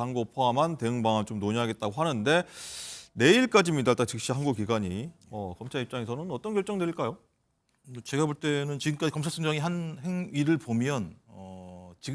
항고 포함한 대응 방안 좀 논의하겠다고 하는데 내일까지입니다. 일단 즉시 항고 기간이. 검찰 입장에서는 어떤 결정 내릴까요? 제가 볼 때는 지금까지 검찰총장이 한 행위를 보면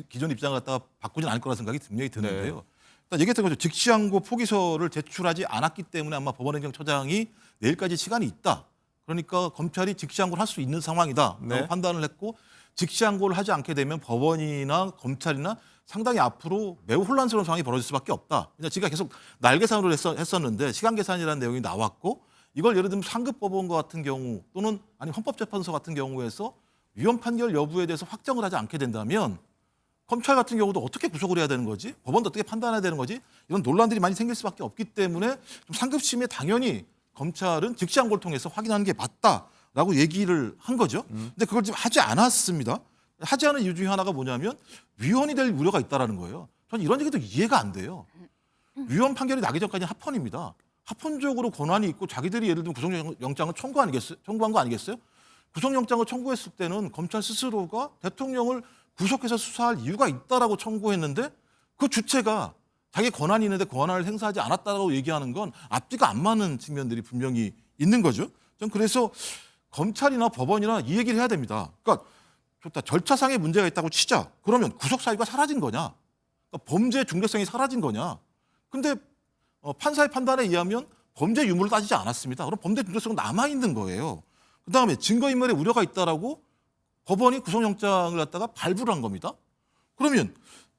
기존 입장을 갖다가 바꾸진 않을 거라 생각이 분명히 드는데요. 일단 얘기했던 거죠. 즉시항고 포기서를 제출하지 않았기 때문에 아마 법원행정처장이 내일까지 시간이 있다. 그러니까 검찰이 즉시항고를 할 수 있는 상황이다. 라고 판단을 했고 즉시항고를 하지 않게 되면 법원이나 검찰이나 상당히 앞으로 매우 혼란스러운 상황이 벌어질 수밖에 없다. 그냥 지가 계속 날 계산으로 했었는데 시간 계산이라는 내용이 나왔고 이걸 예를 들면 상급법원 같은 경우 또는 아니 헌법재판소 같은 경우에서 위헌 판결 여부에 대해서 확정을 하지 않게 된다면 검찰 같은 경우도 어떻게 구속을 해야 되는 거지? 법원도 어떻게 판단해야 되는 거지? 이런 논란들이 많이 생길 수밖에 없기 때문에 좀 상급심에 당연히 검찰은 즉시항고를 통해서 확인하는 게 맞다라고 얘기를 한 거죠. 근데 그걸 지금 하지 않았습니다. 하지 않은 이유 중에 하나가 뭐냐면 위헌이 될 우려가 있다라는 거예요. 저는 이런 얘기도 이해가 안 돼요. 위헌 판결이 나기 전까지는 합헌입니다. 합헌적으로 권한이 있고 자기들이 예를 들면 구속영장을 청구한 거 아니겠어요? 구속영장을 청구했을 때는 검찰 스스로가 대통령을 구속해서 수사할 이유가 있다라고 청구했는데 그 주체가 자기 권한이 있는데 권한을 행사하지 않았다고 얘기하는 건 앞뒤가 안 맞는 측면들이 분명히 있는 거죠. 전 그래서 검찰이나 법원이나 이 얘기를 해야 됩니다. 그러니까 좋다. 절차상의 문제가 있다고 치자. 그러면 구속 사유가 사라진 거냐? 그러니까 범죄 중대성이 사라진 거냐? 근데 판사의 판단에 의하면 범죄 유무를 따지지 않았습니다. 그럼 범죄 중대성은 남아 있는 거예요. 그다음에 증거인멸의 우려가 있다라고 법원이 구속영장을 갖다가 발부를 한 겁니다. 그러면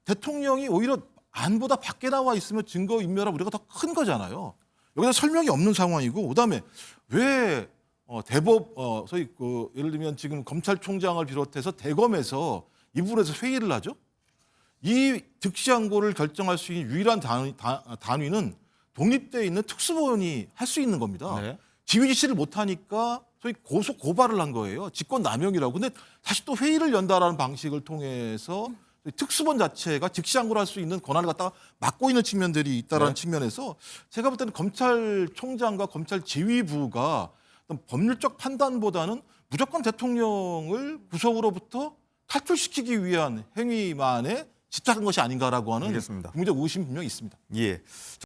대통령이 오히려 안보다 밖에 나와 있으면 증거인멸할 우려가 더 큰 거잖아요. 여기서 설명이 없는 상황이고 그다음에 왜 대법 소위 예를 들면 지금 검찰총장을 비롯해서 대검에서 이 부분에서 회의를 하죠. 이 즉시항고를 결정할 수 있는 유일한 단위는 독립되어 있는 특수본이 할 수 있는 겁니다. 네. 지휘 지시를 못하니까 소위 고소 고발을 한 거예요. 직권남용이라고. 근데 다시 또 회의를 연다라는 방식을 통해서 특수본 자체가 즉시항고를 할 수 있는 권한을 갖다가 막고 있는 측면들이 있다는 측면에서 제가 볼 때는 검찰총장과 검찰 지휘부가 어떤 법률적 판단보다는 무조건 대통령을 구속으로부터 탈출시키기 위한 행위만에 집착한 것이 아닌가라고 하는 알겠습니다. 국민적 의심이 분명히 있습니다. 예.